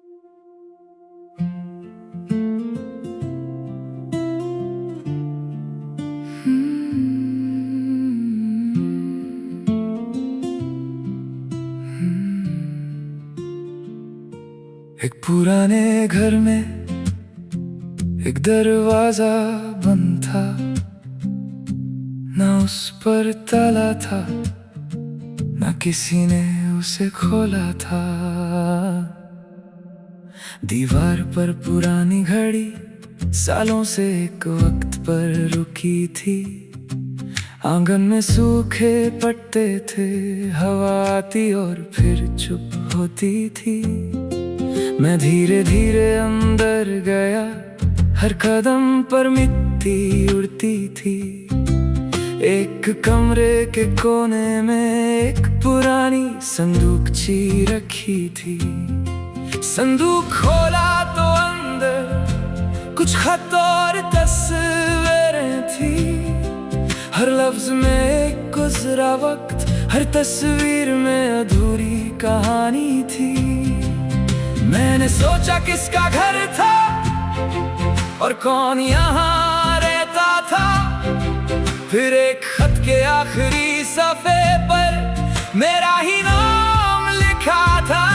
एक पुराने घर में एक दरवाजा बंद था, ना उस पर ताला था, ना किसी ने उसे खोला था। दीवार पर पुरानी घड़ी सालों से एक वक्त पर रुकी थी। आंगन में सूखे पत्ते थे, हवा आती और फिर चुप होती थी। मैं धीरे धीरे अंदर गया, हर कदम पर मिट्टी उड़ती थी। एक कमरे के कोने में एक पुरानी संदूकची रखी थी। संदूक खोला तो अंदर कुछ खत और तस्वीरें थी। हर लफ्ज में एक गुजरा वक्त, हर तस्वीर में अधूरी कहानी थी। मैंने सोचा किसका घर था और कौन यहाँ रहता था। फिर एक खत के आखिरी सफ़े पर मेरा ही नाम लिखा था।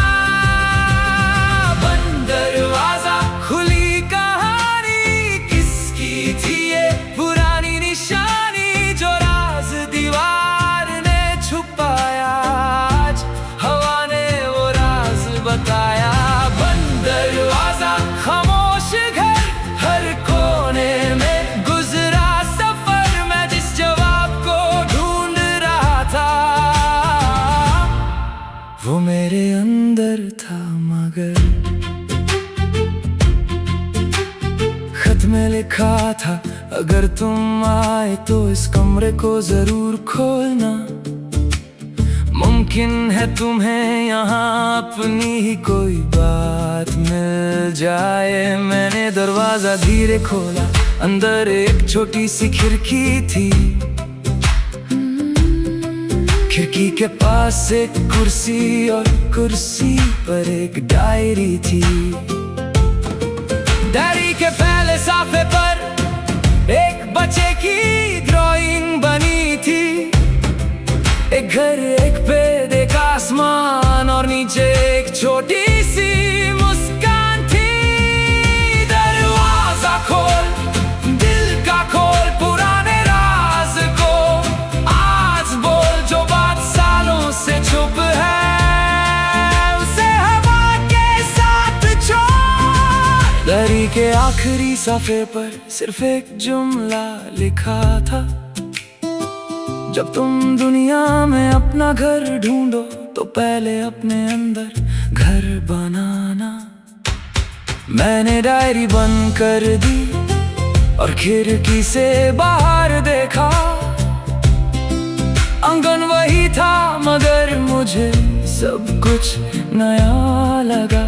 बंद दरवाजा, खुली कहानी, किसकी थी ये पुरानी निशानी जो राज दीवार ने छुपाया। आज हवा ने वो राज बताया। बंद दरवाजा, खामोश घर, हर कोने में गुजरा सफर। मैं जिस जवाब को ढूंढ रहा था वो मेरे अंदर था, मगर खत में लिखा था, अगर तुम आए तो इस कमरे को जरूर खोलना। मुमकिन है तुम्हें यहाँ अपनी ही कोई बात मिल जाए। मैंने दरवाजा धीरे खोला, अंदर एक छोटी सी खिड़की थी। खिड़की के पास एक कुर्सी और कुर्सी पर एक डायरी थी। डायरी के पहले साफे पर एक बच्चे की ड्राइंग बनी थी। एक घर, एक पेड़, एक आसमान और नीचे एक छोटी सी मुस्कान थी। दरवाजा खोल, दिल का खोल, पुराने राज को आज बोल। जो बात सालों से छुप है उसे हवा के साथ छोड़। डायरी के आखिरी सफ़े पर सिर्फ एक जुमला लिखा था, जब तुम दुनिया में अपना घर ढूंढो तो पहले अपने अंदर घर बनाना। मैंने डायरी बंद कर दी और खिड़की से बाहर देखा। आंगन वही था मगर मुझे सब कुछ नया लगा।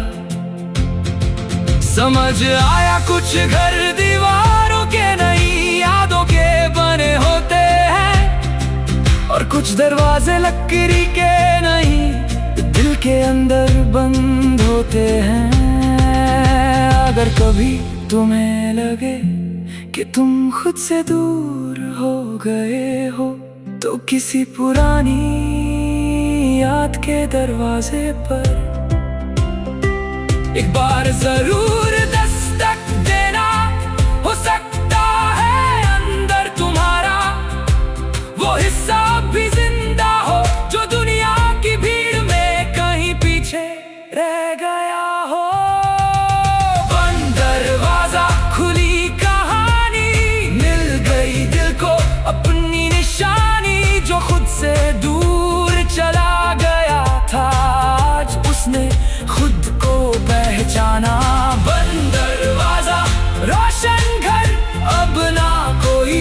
समझ आया कुछ घर दीवारों के नहीं, यादों के बने होते हैं। और कुछ दरवाजे लकड़ी के नहीं, दिल के अंदर बंद होते हैं। अगर कभी तुम्हें लगे कि तुम खुद से दूर हो गए हो तो किसी पुरानी याद के दरवाजे पर एक बार जरूर दस्तक देना। हो सकता है अंदर तुम्हारा वो हिस्सा भी जिंदा हो जो दुनिया की भीड़ में कहीं पीछे रह गया हो। बंद दरवाजा, खुली कहानी, मिल गई दिल को अपनी निशानी। जो खुद से दूर चला गया था आज उसने खुद को पहचाना। बंद दरवाजा, रोशन घर, अब ना कोई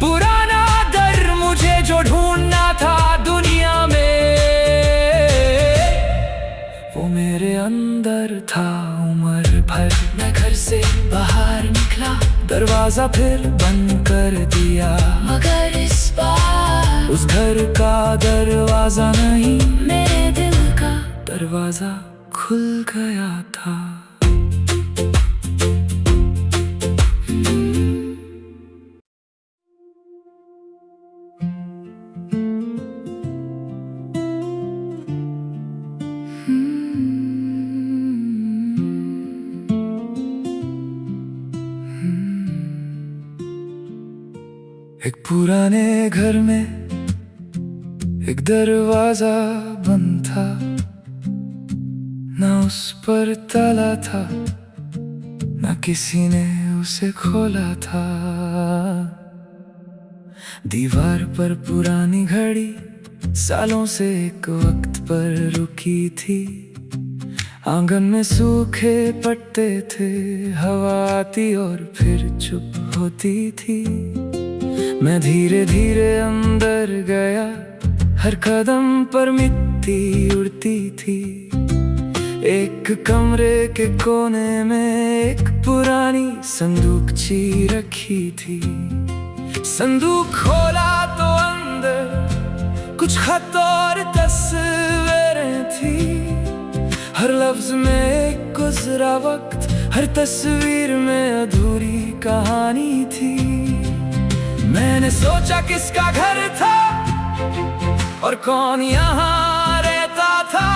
पुराना दर मुझे जो ढूंढना था दुनिया में वो मेरे अंदर था। उम्र भर मैं घर से बाहर निकला, दरवाजा फिर बंद कर दिया। मगर इस बार उस घर का दरवाजा नहीं, मेरे दिल का दरवाजा खुल गया था। एक पुराने घर में एक दरवाजा बंद था, ना उस पर ताला था, ना किसी ने उसे खोला था। दीवार पर पुरानी घड़ी सालों से एक वक्त पर रुकी थी। आंगन में सूखे पत्ते थे, हवा आती और फिर चुप होती थी। मैं धीरे धीरे अंदर गया, हर कदम पर मिट्टी उड़ती थी। एक कमरे के कोने में एक पुरानी संदूकची रखी थी। संदूक खोला तो अंदर कुछ खत और तस्वीरें थी। हर लफ्ज में एक गुजरा वक्त, हर तस्वीर में अधूरी कहानी थी। मैंने सोचा किसका घर था और कौन यहाँ रहता था।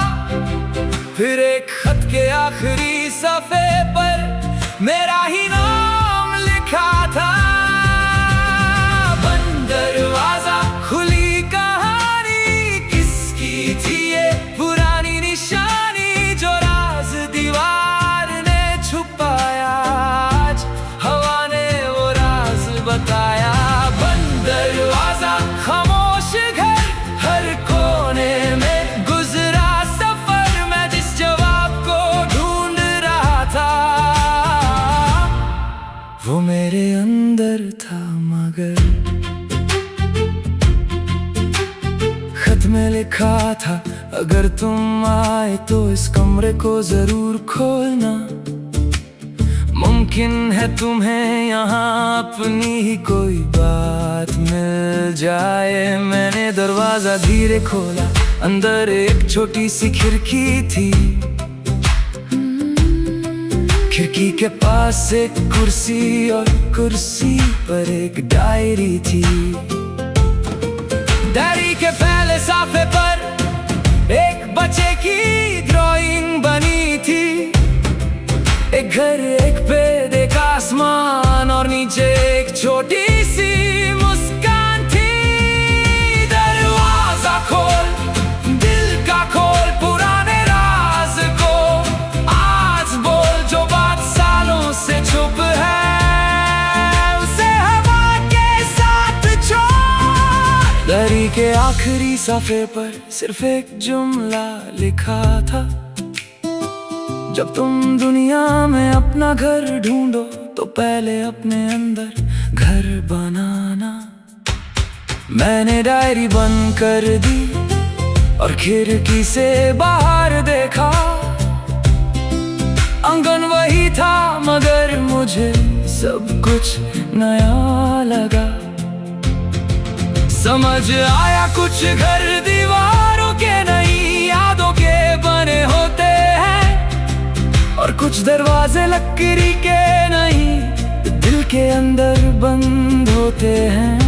फिर एक खत के आखिरी सफ़े पर मेरा ही नाम लिखा था। बंद दरवाजा, खुली कहानी, किसकी थी ये पुरानी निशानी जो राज दीवार ने छुपाया। आज हवा ने वो राज बताया। बंद दरवाजा, खामोश घर, हर कोने में गुजरा सफर। मैं जिस जवाब को ढूंढ रहा था वो मेरे अंदर था, मगर खत में लिखा था, अगर तुम आए तो इस कमरे को जरूर खोलना। मुमकिन है तुम्हें यहाँ अपनी ही कोई बात मिल जाए। मैंने दरवाजा धीरे खोला, अंदर एक छोटी सी खिड़की थी। खिड़की के पास एक कुर्सी और कुर्सी पर एक डायरी थी। डायरी के पहले साफे पर एक बच्चे की ड्राइंग बनी थी। एक घर, एक पेड़, एक आसमान और नीचे एक छोटी सी मुस्कान थी। दरवाजा खोल, दिल का खोल, पुराने राज को आज बोल। जो बात सालों से चुप है उसे हवा के साथ छोड़। डायरी के आखिरी सफ़े पर सिर्फ एक जुमला लिखा था, जब तुम दुनिया में अपना घर ढूंढो तो पहले अपने अंदर घर बनाना। मैंने डायरी बंद कर दी और खिड़की से बाहर देखा। आंगन वही था मगर मुझे सब कुछ नया लगा। समझ आया कुछ घर दीवारों के नहीं यादों के बने होते हैं, और कुछ दरवाजे लकड़ी के नहीं दिल के अंदर बंद होते हैं।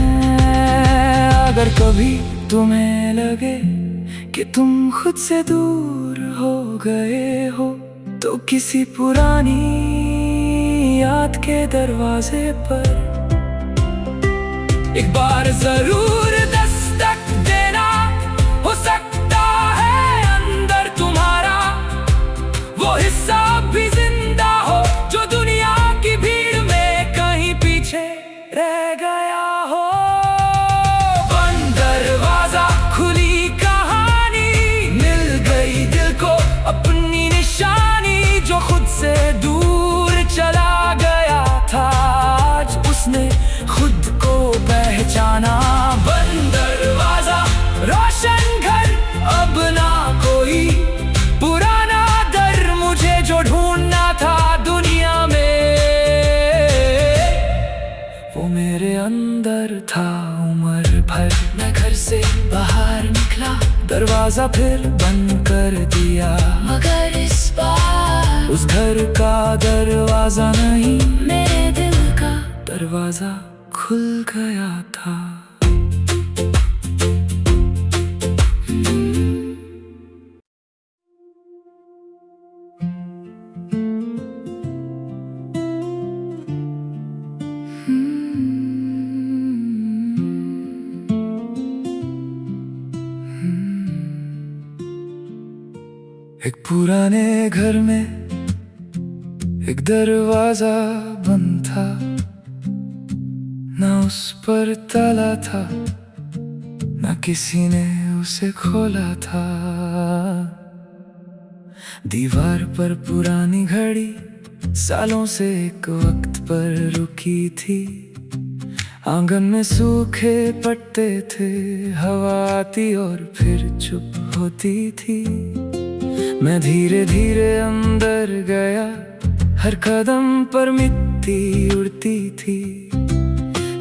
अगर कभी तुम्हें लगे कि तुम खुद से दूर हो गए हो तो किसी पुरानी याद के दरवाजे पर एक बार जरूर दस्तक देना। हो सकता है अंदर तुम्हारा वो हिस्सा भी जिंदा हो जो दुनिया की भीड़ में कहीं पीछे रह गया हो। बंद दरवाजा, खुली कहानी, मिल गई दिल को अपनी निशानी जो खुद से दूर चला गया था। आज उसने खुद को पहचाना। बंद घर से बाहर निकला, दरवाजा फिर बंद कर दिया। मगर इस बार उस घर का दरवाजा नहीं, मेरे दिल का दरवाजा खुल गया था। एक पुराने घर में एक दरवाजा बंद था, ना उस पर ताला था, ना किसी ने उसे खोला था। दीवार पर पुरानी घड़ी सालों से एक वक्त पर रुकी थी। आंगन में सूखे पत्ते थे, हवा आती और फिर चुप होती थी। मैं धीरे धीरे अंदर गया, हर कदम पर मिट्टी उड़ती थी।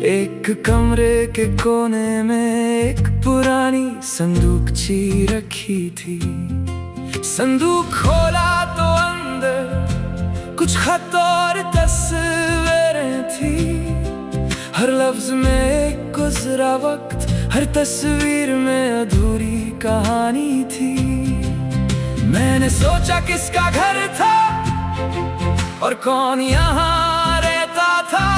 एक कमरे के कोने में एक पुरानी संदूकची रखी थी। संदूक खोला तो अंदर कुछ खत और तस्वीरें थी। हर लफ्ज में एक गुजरा वक्त, हर तस्वीर में अधूरी कहानी थी। मैंने सोचा किसका घर था और कौन यहाँ रहता था।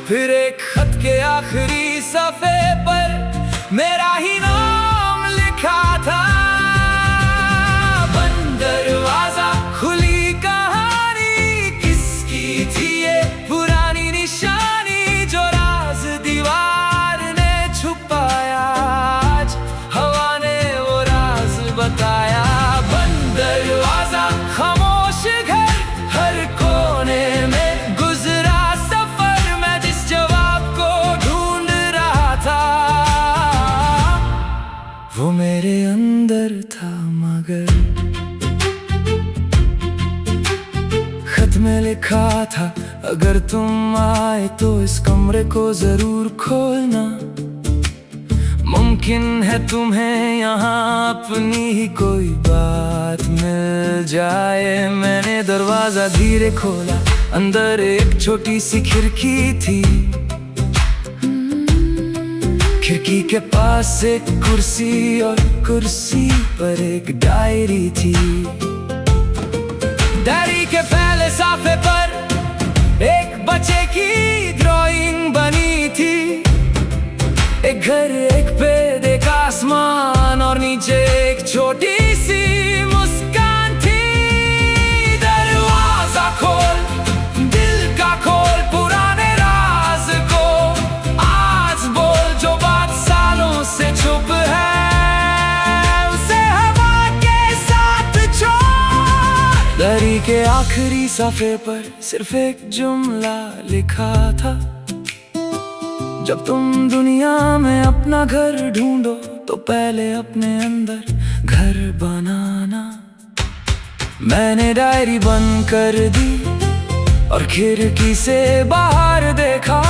फिर एक खत के आखिरी सफ़े पर मेरा ही नाम लिखा था। बंद दरवाजा, खुली कहानी, किसकी थी ये पुरानी निशानी जो राज दीवार ने छुपाया। आज हवा ने वो राज बताया। बंद दरवाजा, खामोश घर, हर कोने में गुजरा सफर, मैं जिस जवाब को ढूंढ रहा था वो मेरे अंदर था। मगर खत में लिखा था, अगर तुम आए तो इस कमरे को जरूर खोलना। मुमकिन है तुम्हें यहाँ अपनी ही कोई बात मिल जाए। मैंने दरवाजा धीरे खोला, अंदर एक छोटी सी खिड़की थी। खिड़की के पास एक कुर्सी और कुर्सी पर एक डायरी थी। डायरी के पहले साफे पर एक बच्चे की ड्राइंग बनी थी। एक घर, एक पेड़, एक आसमान और नीचे एक छोटी सी मुस्कान थी। दरवाजा खोल, दिल का खोल, पुराने राज को आज बोल। जो बात सालों से चुप है उसे हवा के साथ छोड़। डायरी के आखिरी सफ़े पर सिर्फ एक जुमला लिखा था, जब तुम दुनिया में अपना घर ढूंढो तो पहले अपने अंदर घर बनाना। मैंने डायरी बंद कर दी और खिड़की से बाहर देखा।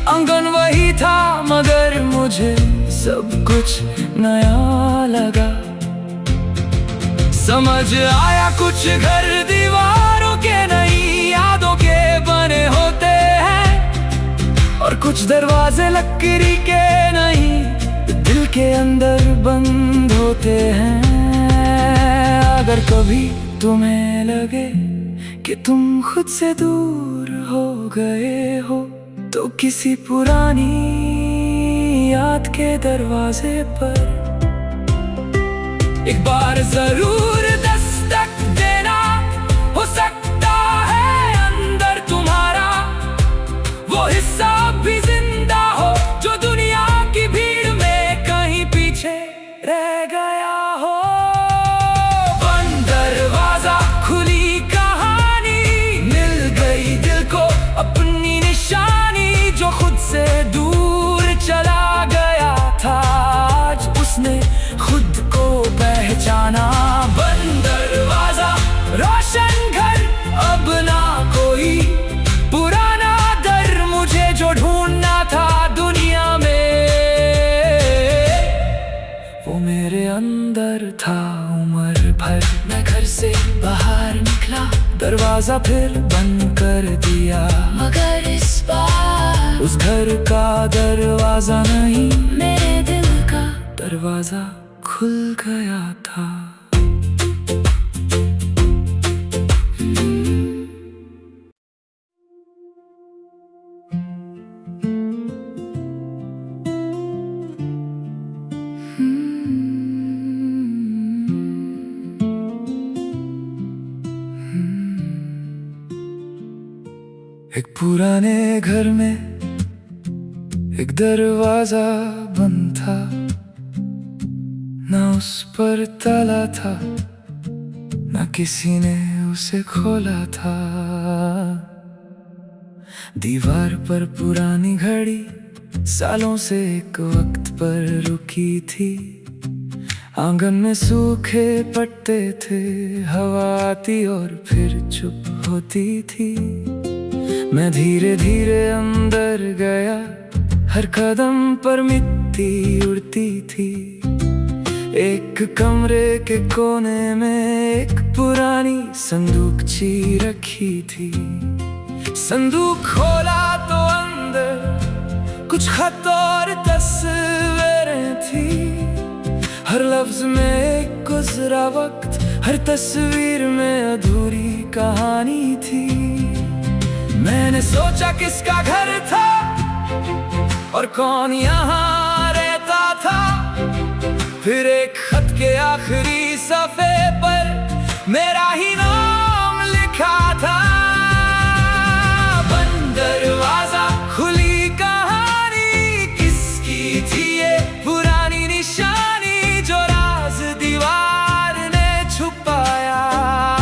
आंगन वही था मगर मुझे सब कुछ नया लगा। समझ आया कुछ घर दीवारों के नहीं, यादों के बने होते हैं, और कुछ दरवाजे लकड़ी के नहीं, दिल के अंदर बंद होते हैं। अगर कभी तुम्हें लगे कि तुम खुद से दूर हो गए हो तो किसी पुरानी याद के दरवाजे पर एक बार जरूर दस्तक देना। हो सकता है अंदर तुम्हारा वो हिस्सा भी जिंदा हो जो दुनिया की भीड़ में कहीं पीछे रह गया हो। बंद दरवाजा, खुली कहानी, मिल गई दिल को अपनी निशानी। जो खुद से दूर चला गया था आज उसने खुद को पहचाना। बाहर निकला, दरवाजा फिर बंद कर दिया, मगर इस बार उस घर का दरवाजा नहीं, मेरे दिल का दरवाजा खुल गया था। एक पुराने घर में एक दरवाजा बंद था, ना उस पर ताला था, ना किसी ने उसे खोला था। दीवार पर पुरानी घड़ी सालों से एक वक्त पर रुकी थी। आंगन में सूखे पत्ते थे, हवा आती और फिर चुप होती थी। मैं धीरे धीरे अंदर गया, हर कदम पर मिट्टी उड़ती थी। एक कमरे के कोने में एक पुरानी संदूकची रखी थी। संदूक खोला तो अंदर कुछ खत और तस्वीरें थी। हर लफ्ज में एक गुजरा वक्त, हर तस्वीर में अधूरी कहानी थी। मैंने सोचा किसका घर था और कौन यहाँ रहता था। फिर एक खत के आखिरी सफ़े पर मेरा ही नाम लिखा था। बंद दरवाजा, खुली कहानी, किसकी थी ये पुरानी निशानी जो राज दीवार ने छुपाया।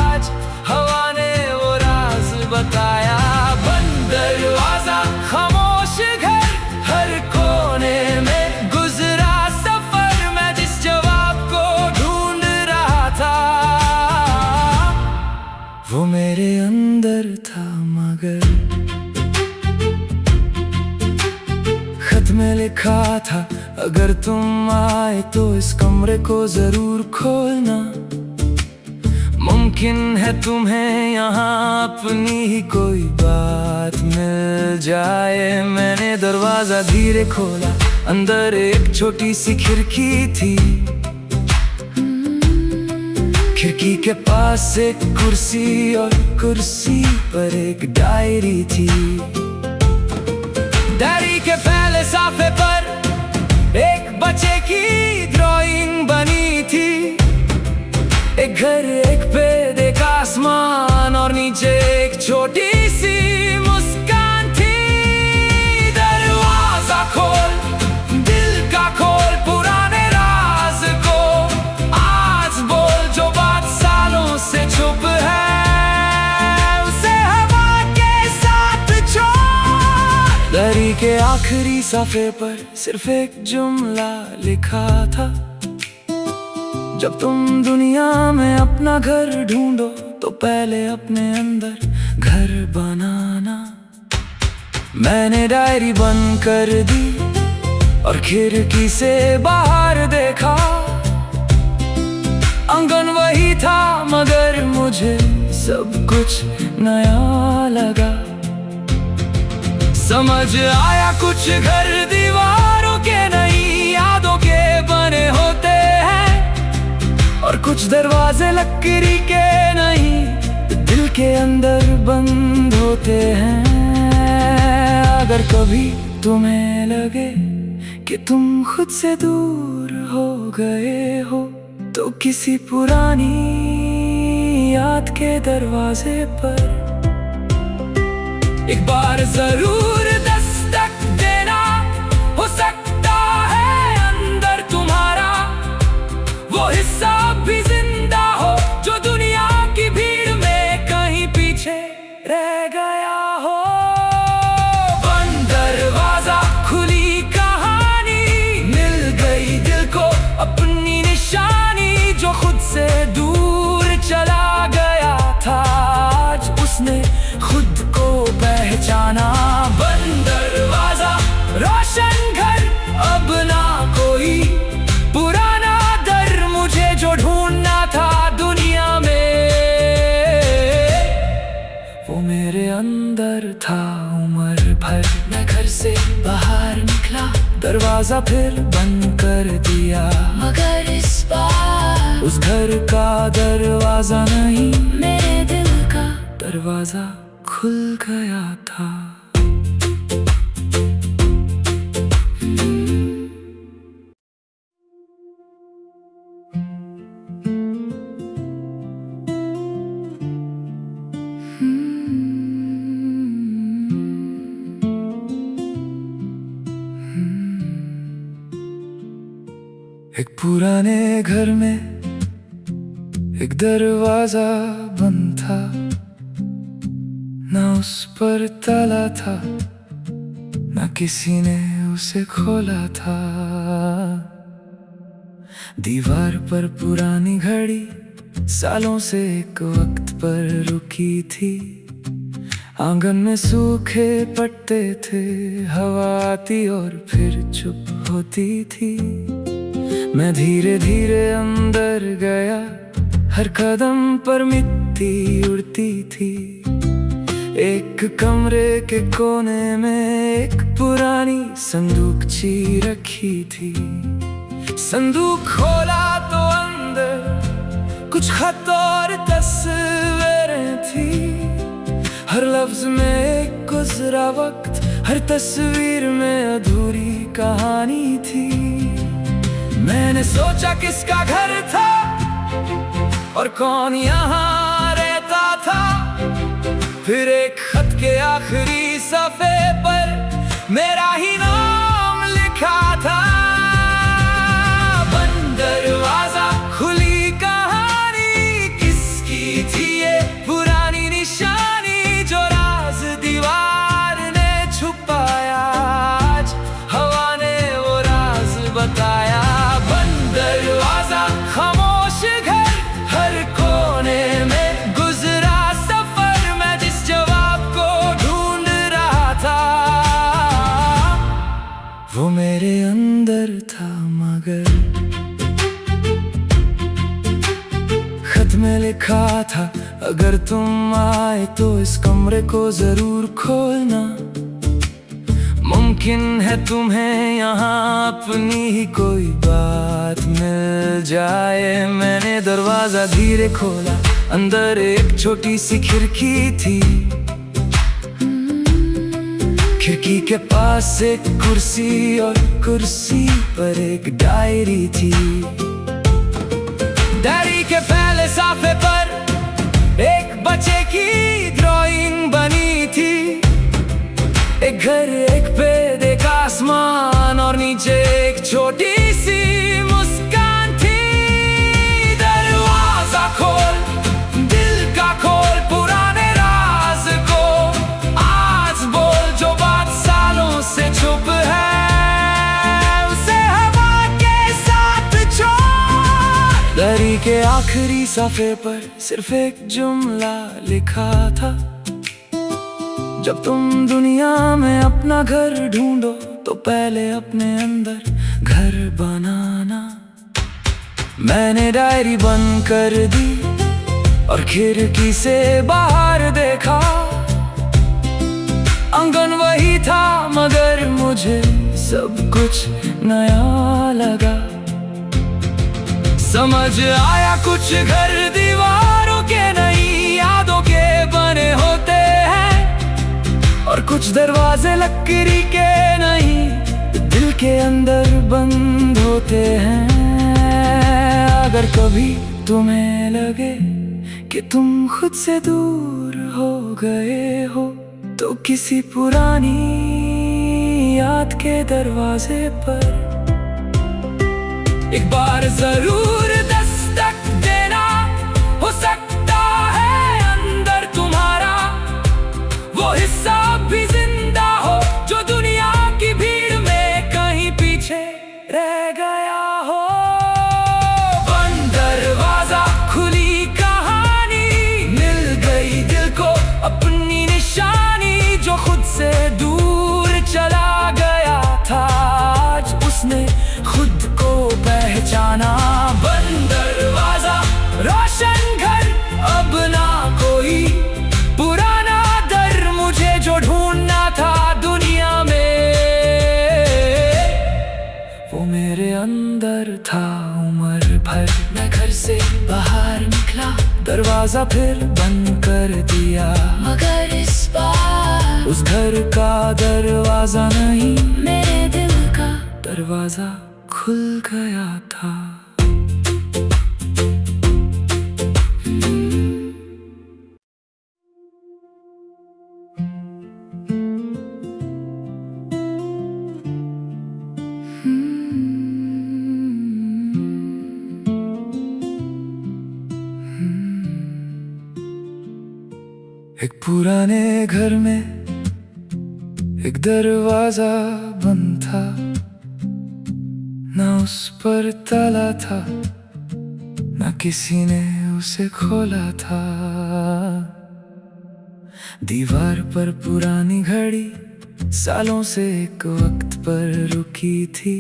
आज हवा ने वो राज बताया। दरवाजा, खामोश घर, हर कोने में गुजरा सफर, मैं जिस जवाब को ढूंढ रहा था वो मेरे अंदर था। मगर खत में लिखा था, अगर तुम आए तो इस कमरे को जरूर खोलना। मुमकिन है तुम्हें यहाँ अपनी ही कोई बात मिल जाए। मैंने दरवाजा धीरे खोला, अंदर एक छोटी सी खिड़की थी। खिड़की के पास एक कुर्सी और कुर्सी पर एक डायरी थी। डायरी के पहले साफे पर एक बच्चे की ड्राइंग बनी थी। एक घर, एक पेड़, एक आसमान और नीचे एक छोटी सी मुस्कान थी। दरवाजा खोल, दिल का खोल, पुराने राज को आज बोल। जो बात सालों से चुप है उसे हवा के साथ छोड़। दरी के आखिरी सफ़े पर सिर्फ एक जुमला लिखा था, जब तुम दुनिया में अपना घर ढूंढो तो पहले अपने अंदर घर बनाना। मैंने डायरी बंद कर दी और खिड़की से बाहर देखा। आंगन वही था मगर मुझे सब कुछ नया लगा। समझ आया कुछ घर दीवारों के नहीं, यादों के बने होते हैं। और कुछ दरवाजे लकड़ी के नहीं, दिल के अंदर बंद होते हैं। अगर कभी तुम्हें लगे कि तुम खुद से दूर हो गए हो तो किसी पुरानी याद के दरवाजे पर एक बार जरूर दस्तक देना। हो सकता है अंदर तुम्हारा वो हिस्सा भी जिंदा हो जो दुनिया की भीड़ में कहीं पीछे रह गया हो। बंद दरवाजा, खुली कहानी, मिल गई दिल को अपनी निशानी। जो खुद से दूर चला गया था आज उसने खुद को पहचाना। दरवाजा फिर बंद कर दिया, मगर इस बार उस घर का दरवाजा नहीं, मेरे दिल का दरवाजा खुल गया था। एक पुराने घर में एक दरवाजा बंद था, ना उस पर ताला था, ना किसी ने उसे खोला था। दीवार पर पुरानी घड़ी सालों से एक वक्त पर रुकी थी। आंगन में सूखे पत्ते थे, हवा आती और फिर चुप होती थी। मैं धीरे धीरे अंदर गया, हर कदम पर मिट्टी उड़ती थी। एक कमरे के कोने में एक पुरानी संदूकची रखी थी। संदूक खोला तो अंदर कुछ खत और तस्वीरें थी। हर लफ्ज में एक गुजरा वक्त, हर तस्वीर में अधूरी कहानी थी। मैंने सोचा किसका घर था और कौन यहाँ रहता था। फिर एक खत के आखिरी सफ़े पर मेरा ही नाम लिखा था। बंद दरवाजा खुली कहानी, किसकी थी ये पुरानी निशानी जो राज दीवार ने छुपाया। आज हवा ने वो राज बताया। दरवाजा खामोश घर, हर कोने में गुजरा सफर, मैं जिस जवाब को ढूंढ रहा था वो मेरे अंदर था। मगर खत में लिखा था, अगर तुम आए तो इस कमरे को जरूर खोलना। मुमकिन है तुम्हें यहाँ अपनी ही कोई बात मिल जाए। मैंने दरवाजा धीरे खोला, अंदर एक छोटी सी खिड़की थी। खिड़की के पास एक कुर्सी और कुर्सी पर एक डायरी थी। डायरी के पहले साफे पर एक बच्चे की ड्राइंग बनी थी। एक घर, एक पेड़, एक आसमान और नीचे एक छोटी सी मुस्कान थी। दरवाजा खोल, दिल का खोल, पुराने राज को आज बोल। जो बात सालों से चुप है उसे हवा के साथ छोड़। दरी के आखिरी सफ़े पर सिर्फ एक जुमला लिखा था, जब तुम दुनिया में अपना घर ढूंढो तो पहले अपने अंदर घर बनाना। मैंने डायरी बंद कर दी और खिड़की से बाहर देखा। आंगन वही था मगर मुझे सब कुछ नया लगा। समझ आया कुछ घर दीवारों के नहीं, यादों के बने होते हैं। और कुछ दरवाजे लकड़ी के नहीं, दिल के अंदर बंद होते हैं। अगर कभी तुम्हें लगे कि तुम खुद से दूर हो गए हो तो किसी पुरानी याद के दरवाजे पर एक बार जरूर दस्तक देना। हो सकता है अंदर तुम्हारा वो हिस्सा भी जिंदा हो जो दुनिया की भीड़ में कहीं पीछे रह गया हो। बंद दरवाजा खुली कहानी, मिल गई दिल को अपनी निशानी। जो खुद से दूर चला गया था आज उसने खुद को पहचाना। बंद दरवाजा रोशन घर, अब ना कोई पुराना दर मुझे जो ढूंढना था दुनिया में। वो मेरे अंदर था उम्र भर। मैं घर से बाहर निकला, दरवाजा फिर बंद कर दिया, मगर इस बार उस घर का दरवाजा नहीं, मेरे दिल का दरवाजा खुल गया था। एक पुराने घर में एक दरवाजा बंद था, ना उस पर ताला था, ना किसी ने उसे खोला था। दीवार पर पुरानी घड़ी सालों से एक वक्त पर रुकी थी।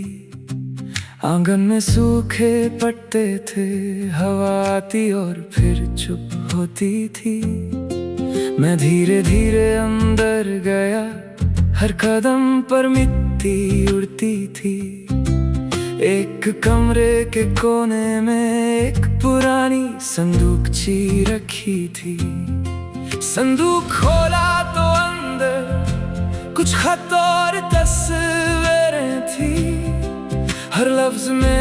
आंगन में सूखे पत्ते थे, हवा आती और फिर चुप होती थी। मैं धीरे धीरे अंदर गया, हर कदम पर मिट्टी उड़ती थी। एक कमरे के कोने में एक पुरानी संदूकची रखी थी। संदूक खोला तो अंदर कुछ खत और तस्वीरें थी, हर लफ्ज में